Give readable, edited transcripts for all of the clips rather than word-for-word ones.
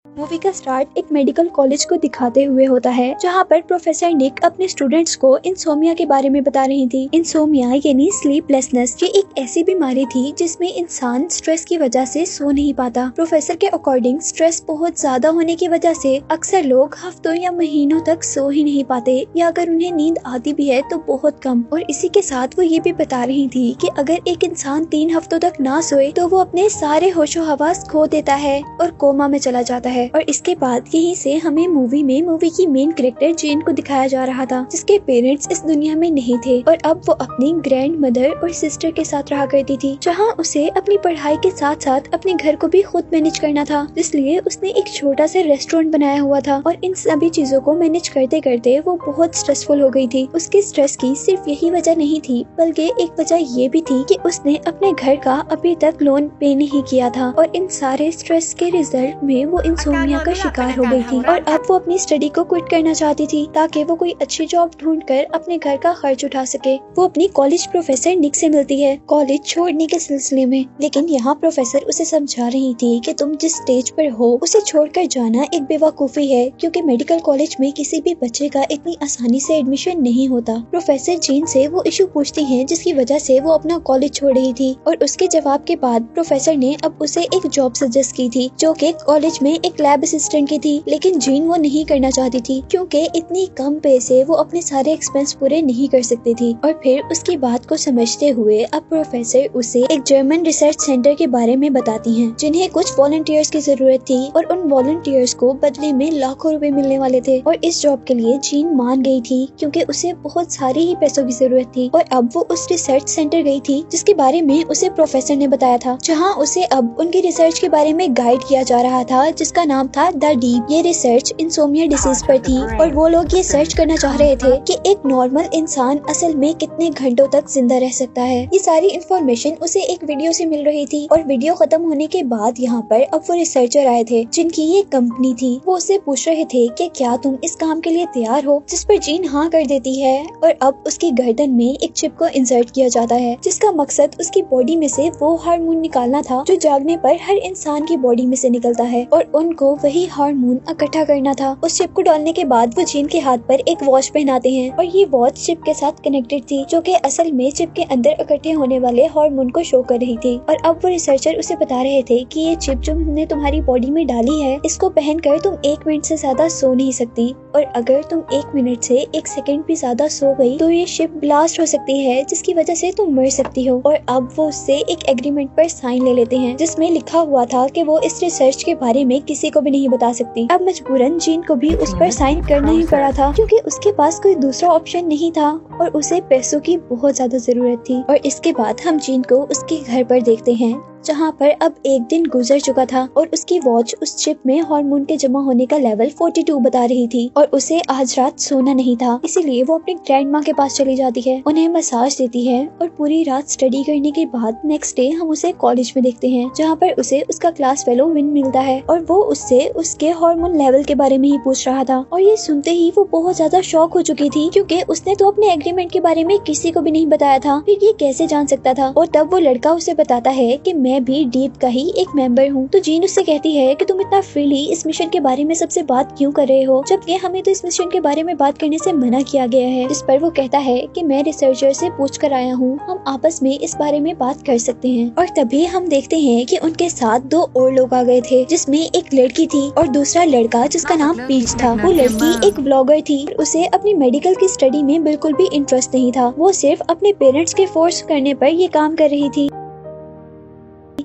Movie का start एक medical college को दिखाते हुए होता है, जहाँ पर प्रोफेसर निक अपने स्टूडेंट्स को इंसोमिया के बारे में बता रही थी। इंसोमिया यानी स्लीपलेसनेस, ये एक ऐसी बीमारी थी जिसमें इंसान स्ट्रेस की वजह से सो नहीं पाता। प्रोफेसर के अकॉर्डिंग स्ट्रेस बहुत ज्यादा होने की वजह से अक्सर लोग हफ्तों या महीनों तक सो ही नहीं पाते, या अगर उन्हें नींद आती भी है तो बहुत कम। और इसी के साथ वो ये भी बता रही थी कि अगर एक इंसान 3 हफ्तों तक ना सोए तो वो अपने सारे होशो हवास खो देता है और कोमा में चला जाता है। और इसके बाद यहीं से हमें मूवी की मेन कैरेक्टर जेन को दिखाया जा रहा था, जिसके पेरेंट्स इस दुनिया में नहीं थे और अब वो अपनी ग्रैंड मदर और सिस्टर के साथ रहा करती थी, जहाँ उसे अपनी पढ़ाई के साथ साथ अपने घर को भी खुद मैनेज करना था। इसलिए उसने एक छोटा सा रेस्टोरेंट बनाया हुआ था और इन सभी चीजों को मैनेज करते करते वो बहुत स्ट्रेसफुल हो गई थी। उसकी स्ट्रेस की सिर्फ यही वजह नहीं थी, बल्कि एक वजह ये भी थी कि उसने अपने घर का अभी तक लोन पे नहीं किया था और इन सारे स्ट्रेस के रिजल्ट में वो इंसोम्निया का शिकार हो गई थी और अब वो अपनी स्टडी को क्विट करना चाहती थी ताकि वो कोई अच्छी जॉब ढूंढकर अपने घर का खर्च उठा सके। वो अपनी कॉलेज प्रोफेसर निक से मिलती है कॉलेज छोड़ने के सिलसिले में, लेकिन यहाँ प्रोफेसर उसे समझा रही थी कि तुम जिस स्टेज पर हो उसे छोड़कर जाना एक बेवकूफी है, क्योंकि मेडिकल कॉलेज में किसी भी बच्चे का इतनी आसानी से एडमिशन नहीं होता। प्रोफेसर जीन से वो इशू पूछती है जिसकी वजह से वो अपना कॉलेज छोड़ रही थी और उसके जवाब के बाद प्रोफेसर ने अब उसे एक जॉब सजेस्ट की थी जो कि कॉलेज में एक लैब असिस्टेंट की थी, लेकिन जीन वो नहीं करना चाहती थी क्योंकि इतनी कम पैसे वो अपने सारे एक्सपेंस पूरे नहीं कर सकती थी। और फिर उसकी बात को समझते हुए अब प्रोफेसर उसे एक जर्मन रिसर्च सेंटर के बारे में बताती हैं, जिन्हें कुछ वॉलंटियर्स की जरूरत थी और उन वॉलंटियर्स को बदले में लाखों रुपए मिलने वाले थे। और इस जॉब के लिए जीन मान गई थी क्योंकि उसे बहुत सारे ही पैसों की जरूरत थी और अब वो उस रिसर्च सेंटर गई थी जिसके बारे में उसे प्रोफेसर ने बताया था, जहाँ उसे अब उनकी रिसर्च के बारे में गाइड किया जा रहा था, जिसका नाम था द डीप। ये रिसर्च इंसोमिया डिसीज पर थी और वो लोग ये सर्च करना चाह रहे थे कि एक नॉर्मल इंसान असल में कितने घंटों तक जिंदा रह सकता है। ये सारी इंफॉर्मेशन उसे एक वीडियो से मिल रही थी और वीडियो खत्म होने के बाद यहाँ पर अब वो रिसर्चर आए थे जिनकी ये कंपनी थी। वो उससे पूछ रहे थे कि क्या तुम इस काम के लिए तैयार हो, जिस पर जीन हाँ कर देती है और अब उसकी गर्दन में एक चिप को इंसर्ट किया जाता है, जिसका मकसद उसकी बॉडी में से वो हार्मोन निकालना था जो जागने पर हर इंसान की बॉडी में से निकलता है और उनको वही हार्मोन इकट्ठा करना था। उस चिप को डालने के बाद वो जीन के हाथ पर एक वॉच पहनाते हैं और ये वॉच चिप के साथ कनेक्टेड थी, जो कि असल में चिप के अंदर इकट्ठे होने वाले हार्मोन को शो कर रही थी। और अब वो रिसर्चर उसे बता रहे थे कि ये चिप जो हमने तुम्हारी बॉडी में डाली है, इसको पहनकर तुम 1 मिनट से ज्यादा सो नहीं सकती और अगर तुम 1 मिनट से 1 सेकंड भी ज्यादा सो गई तो ये चिप ब्लास्ट हो सकती है, जिसकी वजह से तुम मर सकती हो। और अब वो उससे एक एग्रीमेंट पर साइन ले लेते हैं जिसमें लिखा हुआ था कि वो इस रिसर्च के बारे में किसी को भी नहीं बता सकती। अब मजबूरन जीन को भी उस पर साइन करना ही पड़ा था क्योंकि उसके पास कोई दूसरा ऑप्शन नहीं था और उसे पैसों की बहुत ज्यादा जरूरत थी। और इसके बाद हम जीन को उसके घर पर देखते हैं, जहाँ पर अब 1 दिन गुजर चुका था और उसकी वॉच उस चिप में हार्मोन के जमा होने का लेवल 42 बता रही थी और उसे आज रात सोना नहीं था, इसीलिए वो अपनी ग्रैंड माँ के पास चली जाती है, उन्हें मसाज देती है और पूरी रात स्टडी करने के बाद नेक्स्ट डे हम उसे कॉलेज में देखते हैं, जहाँ पर उसे उसका क्लास फेलो विन मिलता है और वो उससे उसके हार्मोन लेवल के बारे में ही पूछ रहा था। और ये सुनते ही वो बहुत ज्यादा शॉक हो चुकी थी क्योंकि उसने तो अपने एग्रीमेंट के बारे में किसी को भी नहीं बताया था, फिर ये कैसे जान सकता था। और तब वो लड़का उसे बताता है कि मैं भी डीप का ही एक मेंबर हूँ। तो जीन उससे कहती है कि तुम इतना फ्रीली इस मिशन के बारे में सबसे बात क्यों कर रहे हो, जबकि हमें तो इस मिशन के बारे में बात करने से मना किया गया है। इस पर वो कहता है कि मैं रिसर्चर से पूछ कर आया हूँ, हम आपस में इस बारे में बात कर सकते हैं। और तभी हम देखते हैं कि उनके साथ 2 और लोग आ गए थे, जिसमें एक लड़की थी और दूसरा लड़का जिसका नाम पीच था। वो लड़की एक ब्लॉगर थी, उसे अपनी मेडिकल की स्टडी में बिल्कुल भी इंटरेस्ट नहीं था, वो सिर्फ अपने पेरेंट्स के फोर्स करने पर ये काम कर रही थी।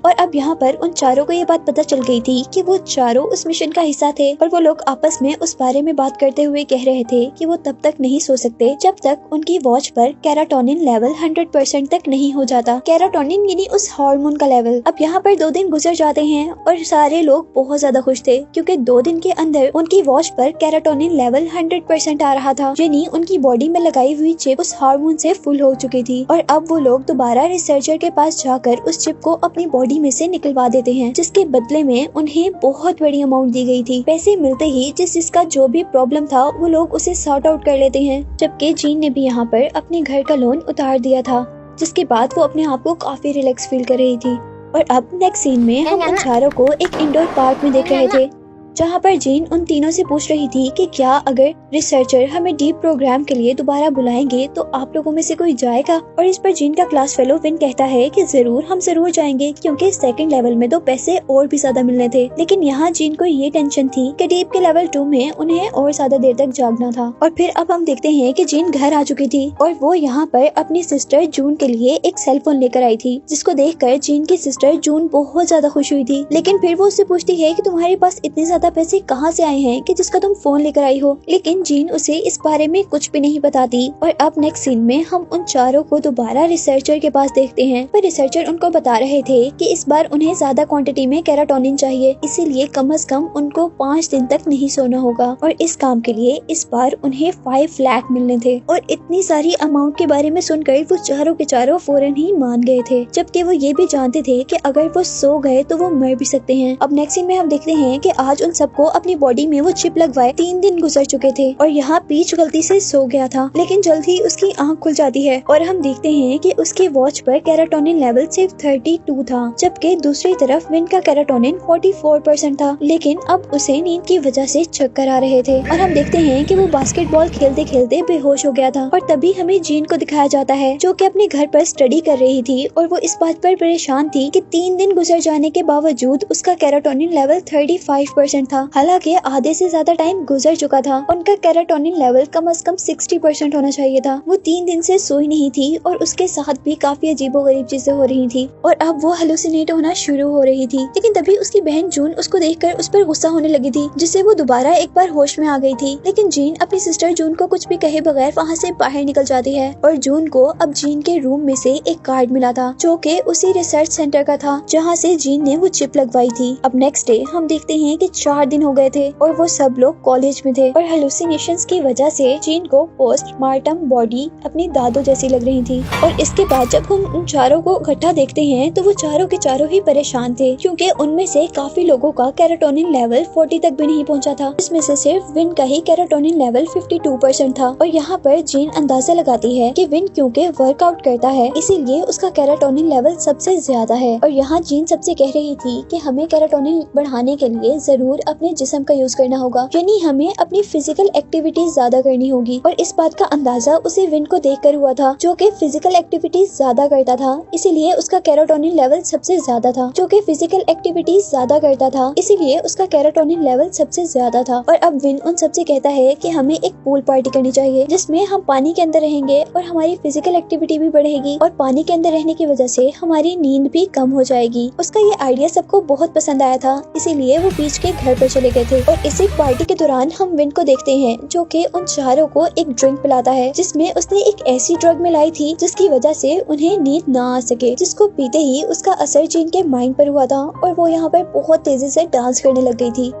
और अब यहाँ पर उन चारों को ये बात पता चल गई थी कि वो चारों उस मिशन का हिस्सा थे और वो लोग आपस में उस बारे में बात करते हुए कह रहे थे कि वो तब तक नहीं सो सकते जब तक उनकी वॉच पर कैराटोनिन लेवल 100% तक नहीं हो जाता। कैराटोनिन यानी उस हार्मोन का लेवल। अब यहाँ पर 2 दिन गुजर जाते हैं और सारे लोग बहुत ज्यादा खुश थे क्योंकि 2 दिन के अंदर उनकी वॉच पर कैराटोनिन लेवल 100% आ रहा था, यानी उनकी बॉडी में लगाई हुई चिप उस हार्मोन से फुल हो चुकी थी। और अब वो लोग दोबारा रिसर्चर के पास जाकर उस चिप को अपनी बॉडी में से निकलवा देते हैं, जिसके बदले में उन्हें बहुत बड़ी अमाउंट दी गई थी। पैसे मिलते ही जिसका जो भी प्रॉब्लम था वो लोग उसे सॉर्ट आउट कर लेते हैं, जबकि जीन ने भी यहाँ पर अपने घर का लोन उतार दिया था, जिसके बाद वो अपने आप को काफी रिलैक्स फील कर रही थी। और अब नेक्स्ट सीन में हम उन चारों को एक इंडोर पार्क में देख रहे थे, जहाँ पर जीन उन तीनों से पूछ रही थी कि क्या अगर रिसर्चर हमें डीप प्रोग्राम के लिए दोबारा बुलाएंगे तो आप लोगों में से कोई जाएगा। और इस पर जीन का क्लास फेलो विन कहता है कि जरूर, हम जरूर जाएंगे, क्योंकि सेकंड लेवल में तो पैसे और भी ज्यादा मिलने थे। लेकिन यहाँ जीन को ये टेंशन थी कि डीप के लेवल 2 में उन्हें और ज्यादा देर तक जागना था। और फिर अब हम देखते हैं कि जीन घर आ चुकी थी और वो यहाँ पर अपनी सिस्टर जून के लिए एक सेल फोन लेकर आई थी, जिसको देखकर जीन की सिस्टर जून बहुत ज्यादा खुश हुई थी। लेकिन फिर वो उससे पूछती है कि तुम्हारे पास इतने ज्यादा पैसे कहाँ से आए हैं कि जिसका तुम फोन लेकर आई हो। लेकिन जीन उसे इस बारे में कुछ भी नहीं बताती। और अब नेक्स्ट सीन में हम उन चारों को दोबारा रिसर्चर के पास देखते हैं। पर रिसर्चर उनको बता रहे थे कि इस बार उन्हें ज्यादा क्वांटिटी में केराटोनिन चाहिए, इसीलिए कम से कम उनको 5 दिन तक नहीं सोना होगा। और इस काम के लिए इस बार उन्हें 5 लाख मिलने थे। और इतनी सारी अमाउंट के बारे में सुनकर वो चारों के चारों फौरन ही मान गए थे, जबकि वो ये भी जानते थे कि अगर वो सो गए तो वो मर भी सकते हैं। अब नेक्स्ट सीन में हम देखते हैं कि आज उन सबको अपनी बॉडी में वो चिप लगवाए 3 दिन गुजर चुके थे और यहाँ पीच गलती से सो गया था, लेकिन जल्द ही उसकी आंख खुल जाती है और हम देखते हैं कि उसके वॉच पर केराटोनिन लेवल सिर्फ 32 था, जबकि दूसरी तरफ विन का केराटोनिन 44% था। लेकिन अब उसे नींद की वजह से चक्कर आ रहे थे और हम देखते हैं कि वो बास्केटबॉल खेलते खेलते बेहोश हो गया था। और तभी हमें जीन को दिखाया जाता है, जो कि अपने घर पर स्टडी कर रही थी और वो इस बात पर परेशान थी कि 3 दिन गुजर जाने के बावजूद उसका केराटोनिन लेवल 35% था। हालांकि आधे से ज्यादा टाइम गुजर चुका था। उनका केराटोनिन लेवल कम से कम 60% होना चाहिए था। वो 3 दिन से सोई नहीं थी और उसके साथ भी काफी अजीबोगरीब चीजें हो रही थी और अब वो हेलुसिनेट होना शुरू हो रही थी। लेकिन तभी उसकी बहन जून उसको देखकर उस पर गुस्सा होने लगी थी, जिससे वो दोबारा एक बार होश में आ गई थी। लेकिन जीन अपनी सिस्टर जून को कुछ भी कहे बगैर वहाँ से बाहर निकल जाती है और जून को अब जीन के रूम में से एक कार्ड मिला था, जो कि उसी रिसर्च सेंटर का था जहाँ से जीन ने वो चिप लगवाई थी। अब नेक्स्ट डे हम देखते हैं कि 4 दिन हो गए थे और वो सब लोग कॉलेज में थे और हेलुसिनेशंस की वजह से जीन को पोस्टमार्टम बॉडी अपनी दादू जैसी लग रही थी। और इसके बाद जब हम उन चारों को इकट्ठा देखते हैं तो वो चारों के चारों ही परेशान थे, क्योंकि उनमें से काफी लोगों का केराटोनिन लेवल 40 तक भी नहीं पहुंचा था, जिसमें से सिर्फ विन का ही केराटोनिन लेवल 52% था। और यहाँ पर जीन अंदाजा लगाती है कि विन क्योंकि वर्कआउट करता है इसीलिए उसका केराटोनिन लेवल सबसे ज्यादा है। और यहाँ जीन सबसे कह रही थी कि हमें केराटोनिन बढ़ाने के लिए जरूर अपने जिस्म का यूज करना होगा, यानी हमें अपनी फिजिकल एक्टिविटीज ज्यादा करनी होगी। और इस बात का अंदाजा उसे विन को देखकर हुआ था, जो कि फिजिकल एक्टिविटीज ज्यादा करता था इसीलिए उसका केराटोनिन लेवल सबसे ज्यादा था, जो कि फिजिकल एक्टिविटीज ज्यादा करता था इसीलिए उसका केराटोनिन लेवल सबसे ज्यादा था। और अब विन उन सबसे कहता है कि हमें एक पूल पार्टी करनी चाहिए, जिसमें हम पानी के अंदर रहेंगे और हमारी फिजिकल एक्टिविटी भी बढ़ेगी और पानी के अंदर रहने की वजह से हमारी नींद भी कम हो जाएगी। उसका ये आइडिया सबको बहुत पसंद आया था, इसीलिए वो बीच के घर पर चले गए थे। और इसी पार्टी के दौरान हम विन को देखते हैं, जो कि उन चारों को एक ड्रिंक पिलाता है, जिसमें उसने एक ऐसी ड्रग मिलाई थी जिसकी वजह से उन्हें नींद ना आ सके, जिसको पीते ही उसका असर जीन के माइंड पर हुआ था और वो यहाँ पर बहुत तेजी से डांस करने लग गई थी।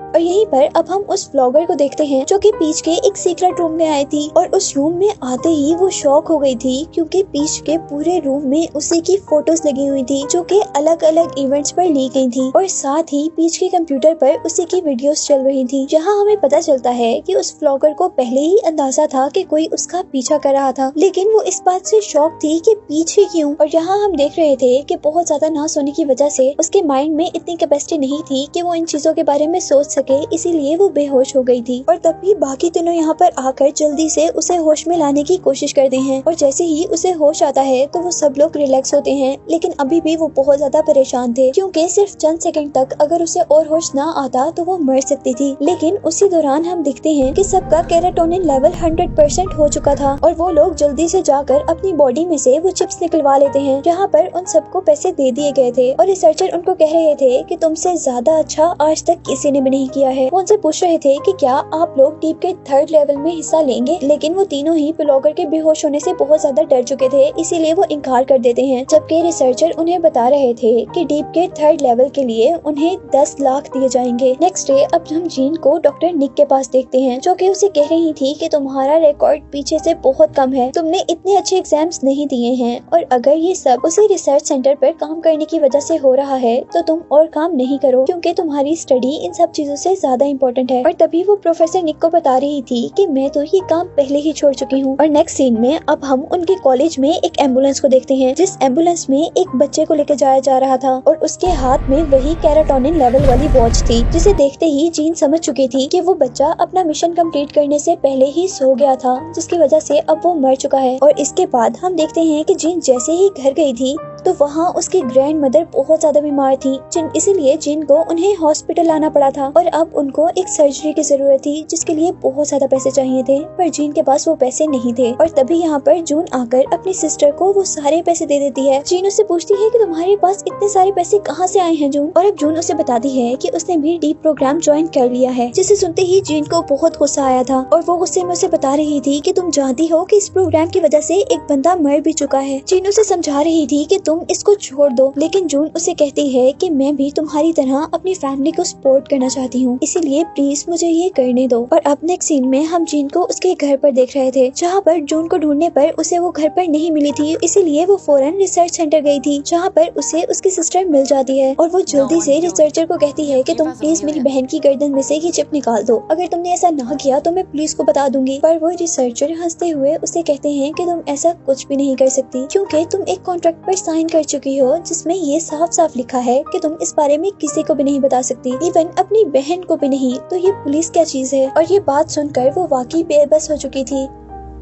और यहीं पर अब हम उस व्लॉगर को देखते हैं, जो कि पीच के एक सीक्रेट रूम में आई थी और उस रूम में आते ही वो शॉक हो गई थी, क्योंकि पीच के पूरे रूम में उसी की फोटोज लगी हुई थी, जो कि अलग अलग इवेंट्स पर ली गई थी और साथ ही पीच के कंप्यूटर पर उसी की वीडियोस चल रही थी। जहां हमें पता चलता है कि उस व्लॉगर को पहले ही अंदाजा था कि कोई उसका पीछा कर रहा था, लेकिन वो इस बात से शॉक थी कि पीछे क्यों। और यहाँ हम देख रहे थे कि बहुत ज्यादा ना सोने की वजह से उसके माइंड में इतनी कैपेसिटी नहीं थी कि वो इन चीजों के बारे में सोच सके, इसीलिए वो बेहोश हो गई थी। और तभी बाकी तीनों यहाँ पर आकर जल्दी से उसे होश में लाने की कोशिश करते हैं और जैसे ही उसे होश आता है तो वो सब लोग रिलैक्स होते हैं, लेकिन अभी भी वो बहुत ज्यादा परेशान थे, क्योंकि सिर्फ चंद सेकंड तक अगर उसे और होश ना आता तो वो मर सकती थी। लेकिन उसी दौरान हम देखते हैं कि सबका केराटोनिन लेवल 100% हो चुका था और वो लोग जल्दी से जाकर अपनी बॉडी में से वो चिप्स निकलवा लेते हैं, जहाँ पर उन सबको पैसे दे दिए गए थे। और रिसर्चर उनको कह रहे थे कि तुमसे ज्यादा अच्छा आज तक किसी ने भी नहीं किया है। वो उनसे पूछ रहे थे कि क्या आप लोग डीप के 3rd लेवल में हिस्सा लेंगे, लेकिन वो तीनों ही ब्लॉगर के बेहोश होने से बहुत ज्यादा डर चुके थे, इसीलिए वो इनकार कर देते हैं। जबकि रिसर्चर उन्हें बता रहे थे कि डीप के 3rd लेवल के लिए उन्हें 10 लाख दिए जाएंगे। नेक्स्ट डे अब हम जीन को डॉक्टर निक के पास देखते हैं, जो कि उसे कह रही थी कि तुम्हारा रिकॉर्ड पीछे से बहुत कम है, तुमने इतने अच्छे एग्जाम्स नहीं दिए हैं और अगर ये सब उसी रिसर्च सेंटर पर काम करने की वजह से हो रहा है तो तुम और काम नहीं करो, क्योंकि तुम्हारी स्टडी इन सब चीजों सबसे ज्यादा इम्पोर्टेंट है। और तभी वो प्रोफेसर निक को बता रही थी कि मैं तो ये काम पहले ही छोड़ चुकी हूँ। और नेक्स्ट सीन में अब हम उनके कॉलेज में एक एम्बुलेंस को देखते हैं, जिस एम्बुलेंस में एक बच्चे को लेकर जाया जा रहा था और उसके हाथ में वही कैराटोनिन लेवल वाली वॉच थी, जिसे देखते ही जीन समझ चुकी थी कि वो बच्चा अपना मिशन कंप्लीट करने से पहले ही सो गया था, जिसकी वजह से अब वो मर चुका है। और इसके बाद हम देखते हैं कि जीन जैसे ही घर गई थी तो वहाँ उसकी ग्रैंड मदर बहुत ज्यादा बीमार थी, इसीलिए जिन को उन्हें हॉस्पिटल आना पड़ा था और अब उनको एक सर्जरी की जरूरत थी, जिसके लिए बहुत ज्यादा पैसे चाहिए थे, पर जीन के पास वो पैसे नहीं थे। और तभी यहाँ पर जून आकर अपनी सिस्टर को वो सारे पैसे दे देती है। जीन उससे पूछती है कि तुम्हारे पास इतने सारे पैसे कहाँ से आए हैं जून? और अब जून उसे बताती है कि उसने भी डीप प्रोग्राम ज्वाइन कर लिया है, जिसे सुनते ही जीन को बहुत गुस्सा आया था और वो गुस्से में उसे बता रही थी कि तुम जानती हो कि इस प्रोग्राम की वजह से एक बंदा मर भी चुका है। जीन उसे समझा रही थी कि तुम इसको छोड़ दो, लेकिन जून उसे कहती है कि मैं भी तुम्हारी तरह अपनी फैमिली को सपोर्ट करना चाहती हूँ, इसीलिए प्लीज मुझे ये करने दो। और अब नेक्स्ट सीन में हम जीन को उसके घर पर देख रहे थे, जहाँ पर जून को ढूंढने पर उसे वो घर पर नहीं मिली थी, इसीलिए वो फौरन रिसर्च सेंटर गई थी, जहाँ पर उसे उसकी सिस्टर मिल जाती है और वो जल्दी से रिसर्चर को कहती है कि तुम प्लीज मेरी बहन की गर्दन में से ये चिप निकाल दो, अगर तुमने ऐसा ना किया तो मैं पुलिस को बता दूंगी। पर वो रिसर्चर हंसते हुए उसे कहते हैं कि तुम ऐसा कुछ भी नहीं कर सकती, क्योंकि तुम एक कॉन्ट्रैक्ट पर साइन कर चुकी हो जिसमें ये साफ साफ लिखा है कि तुम इस बारे में किसी को भी नहीं बता सकती, इवन अपनी बहन को भी नहीं। तो ये पुलिस क्या चीज है? और ये बात सुनकर वो वाकई बेबस हो चुकी थी।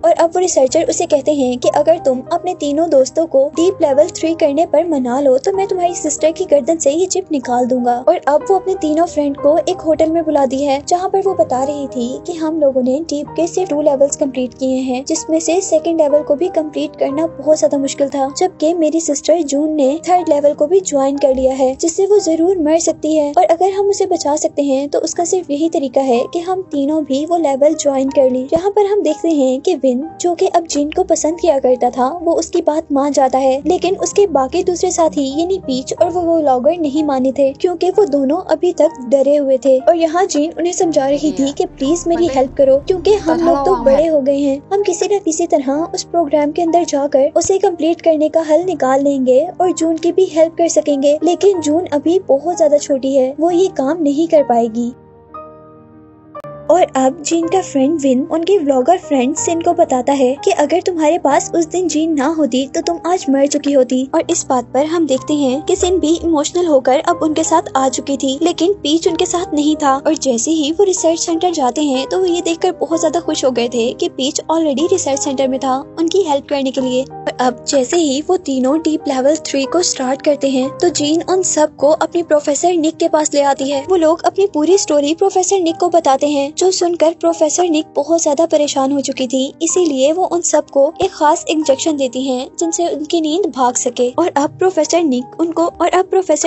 और अब वो रिसर्चर उसे कहते हैं कि अगर तुम अपने तीनों दोस्तों को डीप लेवल 3 करने पर मना लो तो मैं तुम्हारी सिस्टर की गर्दन से ये चिप निकाल दूंगा। और अब वो अपने तीनों फ्रेंड को एक होटल में बुलाती है, जहाँ पर वो बता रही थी कि हम लोगों ने डीप के सिर्फ 2 लेवल्स कंप्लीट किए हैं, जिसमें से सेकंड लेवल को भी कंप्लीट करना बहुत ज्यादा मुश्किल था, जबकि मेरी सिस्टर जून ने 3rd लेवल को भी ज्वाइन कर लिया है, जिससे वो जरूर मर सकती है। और अगर हम उसे बचा सकते हैं तो उसका सिर्फ यही तरीका है कि हम तीनों भी वो लेवल ज्वाइन कर लें। यहाँ पर हम देखते हैं कि जो कि अब जीन को पसंद किया करता था, वो उसकी बात मान जाता है, लेकिन उसके बाकी दूसरे साथी यानी पीच और वो व्लॉगर नहीं माने थे, क्योंकि वो दोनों अभी तक डरे हुए थे। और यहाँ जीन उन्हें समझा रही थी कि प्लीज मेरी हेल्प करो, क्योंकि हम लोग तो बड़े हो गए हैं, हम किसी न किसी तरह उस प्रोग्राम के अंदर जाकर उसे कंप्लीट करने का हल निकाल लेंगे और जून की भी हेल्प कर सकेंगे। लेकिन जून अभी बहुत ज्यादा छोटी है, वो ये काम नहीं कर पाएगी। और अब जीन का फ्रेंड विन उनकी व्लॉगर फ्रेंड सिन को बताता है कि अगर तुम्हारे पास उस दिन जीन ना होती तो तुम आज मर चुकी होती। और इस बात पर हम देखते हैं कि सिन भी इमोशनल होकर अब उनके साथ आ चुकी थी, लेकिन पीच उनके साथ नहीं था। और जैसे ही वो रिसर्च सेंटर जाते हैं तो वो ये देखकर बहुत ज्यादा खुश हो गए थे कि पीच ऑलरेडी रिसर्च सेंटर में था उनकी हेल्प करने के लिए। और अब जैसे ही वो तीनों डीप लेवल 3 को स्टार्ट करते हैं तो जीन उन सब को अपनी प्रोफेसर निक के पास ले आती है। वो लोग अपनी पूरी स्टोरी प्रोफेसर निक को बताते हैं, जो सुनकर प्रोफेसर निक बहुत ज्यादा परेशान हो चुकी थी, इसीलिए वो उन सबको एक खास इंजेक्शन देती हैं जिनसे उनकी नींद भाग सके। और अब प्रोफेसर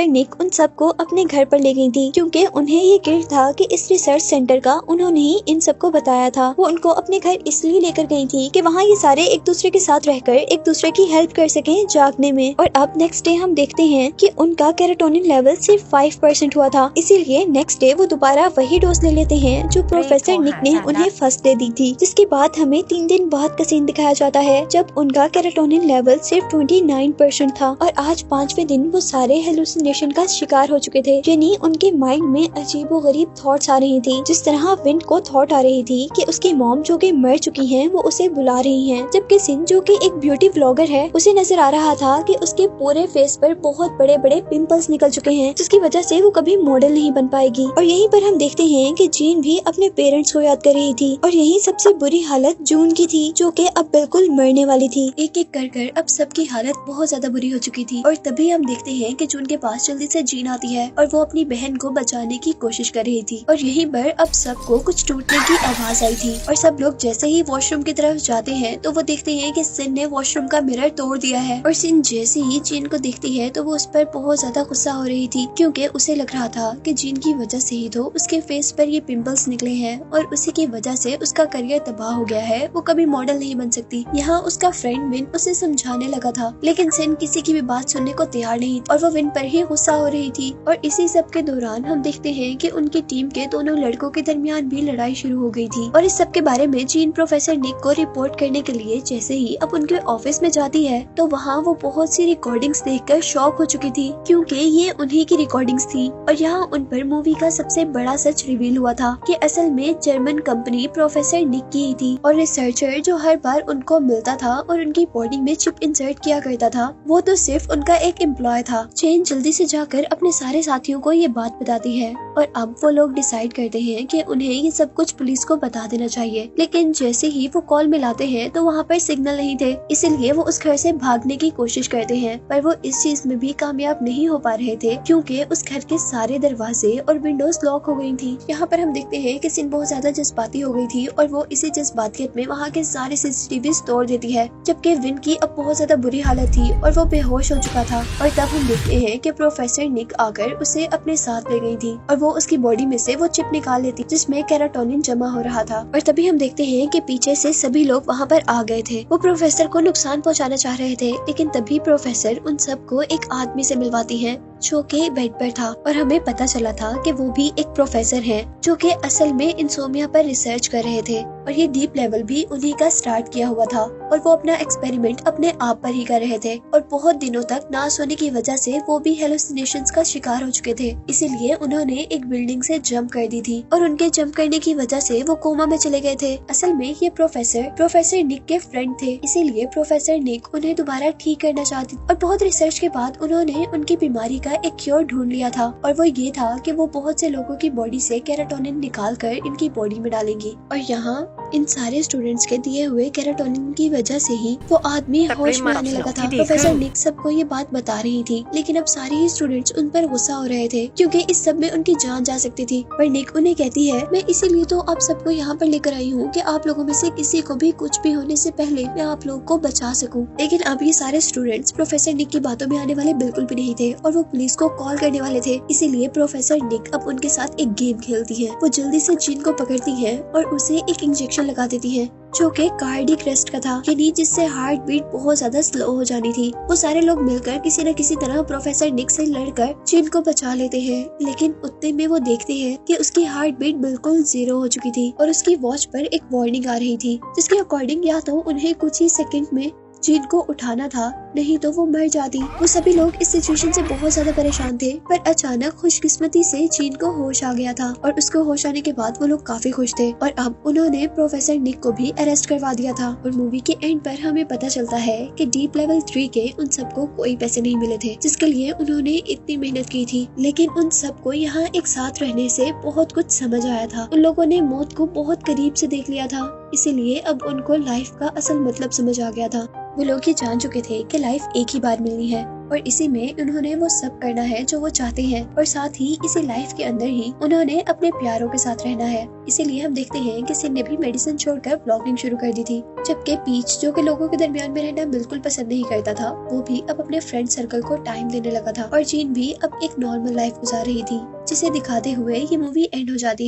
निक उन सबको अपने घर पर ले गई थी, क्योंकि उन्हें ये गिल्ट था कि इस रिसर्च सेंटर का उन्होंने ही इन सबको बताया था। वो उनको अपने घर इसलिए लेकर गई थी कि वहाँ ये सारे एक दूसरे के साथ रहकर एक दूसरे की हेल्प कर सके जागने में। और अब नेक्स्ट डे हम देखते हैं कि उनका कैराटोनिन लेवल सिर्फ 5% हुआ था, इसीलिए नेक्स्ट डे वो दोबारा वही डोज ले लेते हैं जो प्रोफेसर निक ने उन्हें फर्स्ट डे दी थी। जिसके बाद हमें 3 दिन बाद का सीन दिखाया जाता है, जब उनका कैराटोनिन लेवल सिर्फ 29% था। और आज 5वें दिन वो सारे हेलुसिनेशन का शिकार हो चुके थे, यानी उनके माइंड में अजीबोगरीब थॉट्स आ रही थी। जिस तरह विन को थॉट आ रही थी कि उसकी मॉम जो कि मर चुकी हैं वो उसे बुला रही हैं, जबकि सिन जो कि एक ब्यूटी व्लॉगर है उसे नजर आ रहा था कि उसके पूरे फेस पर बहुत बड़े बड़े पिंपल्स निकल चुके हैं, जिसकी वजह से वो कभी मॉडल नहीं बन पाएगी। और यहीं पर हम देखते हैं कि जीन भी अपने पेरेंट्स को याद कर रही थी, और यही सबसे बुरी हालत जून की थी, जो कि अब बिल्कुल मरने वाली थी। एक एक कर अब सबकी हालत बहुत ज्यादा बुरी हो चुकी थी। और तभी हम देखते हैं कि जून के पास जल्दी से जीन आती है और वो अपनी बहन को बचाने की कोशिश कर रही थी। और यहीं पर अब सबको कुछ टूटने की आवाज आई थी, और सब लोग जैसे ही वॉशरूम की तरफ जाते हैं तो वो देखते हैं कि सिन ने वॉशरूम का मिरर तोड़ दिया है। और सिन जैसे ही जीन को देखती है तो वो उस पर बहुत ज्यादा गुस्सा हो रही थी, क्योंकि उसे लग रहा था कि जीन की वजह से ही तो उसके फेस पर ये पिंपल्स निकले हैं और उसी की वजह से उसका करियर तबाह हो गया है, वो कभी मॉडल नहीं बन सकती। यहाँ उसका फ्रेंड विन उसे समझाने लगा था, लेकिन सिन किसी की भी बात सुनने को तैयार नहीं और वो विन पर ही गुस्सा हो रही थी। और इसी सब के दौरान हम देखते हैं कि उनकी टीम के दोनों लड़कों के दरमियान भी लड़ाई शुरू हो गई थी। और इस सब के बारे में जीन प्रोफेसर निक को रिपोर्ट करने के लिए जैसे ही अब उनके ऑफिस में जाती है तो वहाँ वो बहुत सी रिकॉर्डिंग्स देखकर शॉक हो चुकी थी, क्योंकि ये उन्हीं की रिकॉर्डिंग्स थी। और यहाँ उन पर मूवी का सबसे बड़ा सच रिवील हुआ था कि असल में जर्मन कंपनी प्रोफेसर निक की ही थी और रिसर्चर जो हर बार उनको मिलता था और उनकी बॉडी में चिप इंसर्ट किया करता था वो तो सिर्फ उनका एक एम्प्लॉय था। चेन जल्दी से जाकर अपने सारे साथियों को ये बात बताती है और अब वो लोग डिसाइड करते हैं कि उन्हें ये सब कुछ पुलिस को बता देना चाहिए। लेकिन जैसे ही वो कॉल मिलाते हैं तो वहाँ पर सिग्नल नहीं थे, इसलिए वो उस घर से भागने की कोशिश करते हैं, पर वो इस चीज में भी कामयाब नहीं हो पा रहे थे क्योंकि उस घर के सारे दरवाजे और विंडोज लॉक हो गई थी। यहाँ पर हम देखते हैं कि सिन बहुत ज्यादा जज्बाती हो गई थी और वो इसी जज्बातियत में वहाँ के सारे सीसीटीवी तोड़ देती है, जबकि विन की अब बहुत ज्यादा बुरी हालत थी और वो बेहोश हो चुका था। और तब हम देखते हैं कि प्रोफेसर निक आकर उसे अपने साथ ले गई थी और वो उसकी बॉडी में से वो चिप निकाल लेती जिसमें कैराटोनिन जमा हो रहा था। और तभी हम देखते हैं कि पीछे से सभी लोग वहाँ पर आ गए थे। वो प्रोफेसर को नुकसान पहुँचाना चाह रहे थे, लेकिन तभी प्रोफेसर उन सबको एक आदमी से मिलवाती है जो कि बेड पर था और हमें पता चला था कि वो भी एक प्रोफेसर हैं जो कि असल में इंसोमिया पर रिसर्च कर रहे थे और ये डीप लेवल भी उन्हीं का स्टार्ट किया हुआ था और वो अपना एक्सपेरिमेंट अपने आप पर ही कर रहे थे और बहुत दिनों तक ना सोने की वजह से वो भी हेलुसिनेशंस का शिकार हो चुके थे, इसीलिए उन्होंने एक बिल्डिंग से जंप कर दी थी और उनके जंप करने की वजह से वो कोमा में चले गए थे। असल में ये प्रोफेसर निक के फ्रेंड थे, इसीलिए प्रोफेसर निक उन्हें दोबारा ठीक करना चाहती और बहुत रिसर्च के बाद उन्होंने उनकी बीमारी का एक क्योर ढूंढ लिया था और वो ये था कि वो बहुत से लोगों की बॉडी से कैराटोनिन निकाल कर इनकी बॉडी में डालेंगी। और यहाँ इन सारे स्टूडेंट्स के दिए हुए कैराटोनिन की वजह से ही वो आदमी होश में आने लगा था। प्रोफेसर निक सबको ये बात बता रही थी, लेकिन अब सारे ही स्टूडेंट्स उन पर गुस्सा हो रहे थे क्योंकि इस सब में उनकी जान जा सकती थी। पर निक उन्हें कहती है, मैं इसीलिए तो आप सबको यहाँ पर लेकर आई हूँ कि आप लोगों में से किसी को भी कुछ भी होने से पहले मैं आप लोगों को बचा सकूं। लेकिन अब ये सारे स्टूडेंट्स प्रोफेसर निक की बातों में आने वाले बिल्कुल भी नहीं थे और वो पुलिस को कॉल करने वाले थे, इसीलिए प्रोफेसर निक अब उनके साथ एक गेम खेलती है। वो जल्दी से जीन को पकड़ती है और उसे एक इंजेक्शन लगा देती है जो कि कार्डिक अरेस्ट का था, यानी जिससे हार्ट बीट बहुत ज्यादा स्लो हो जानी थी। वो सारे लोग मिलकर किसी न किसी तरह प्रोफेसर निक से लड़कर जीन को बचा लेते हैं, लेकिन उतने में वो देखते हैं कि उसकी हार्ट बीट बिल्कुल 0 हो चुकी थी और उसकी वॉच पर एक वार्निंग आ रही थी जिसके अकॉर्डिंग या तो उन्हें कुछ ही सेकंड में जीन को उठाना था, नहीं तो वो मर जाती। वो सभी लोग इस सिचुएशन से बहुत ज्यादा परेशान थे, पर अचानक खुशकिस्मती से जीन को होश आ गया था और उसको होश आने के बाद वो लोग काफी खुश थे और अब उन्होंने प्रोफेसर निक को भी अरेस्ट करवा दिया था। और मूवी के एंड पर हमें पता चलता है कि डीप लेवल 3 के उन सबको कोई पैसे नहीं मिले थे जिसके लिए उन्होंने इतनी मेहनत की थी, लेकिन उन सबको यहाँ एक साथ रहने से बहुत कुछ समझ आया था। उन लोगों ने मौत को बहुत करीब से देख लिया था, इसीलिए अब उनको लाइफ का असल मतलब समझ आ गया था। वो लोग ये जान चुके थे कि लाइफ एक ही बार मिलनी है और इसी में उन्होंने वो सब करना है जो वो चाहते हैं और साथ ही इसी लाइफ के अंदर ही उन्होंने अपने प्यारों के साथ रहना है। इसीलिए हम देखते हैं कि सिन ने भी मेडिसिन छोड़कर ब्लॉगिंग शुरू कर दी थी, जबकि पीच जो कि लोगों के दरमियान में रहना बिल्कुल पसंद नहीं करता था, वो भी अब अपने फ्रेंड सर्कल को टाइम देने लगा था और जीन भी अब एक नॉर्मल लाइफ गुजार रही थी, जिसे दिखाते हुए ये मूवी एंड हो जाती है।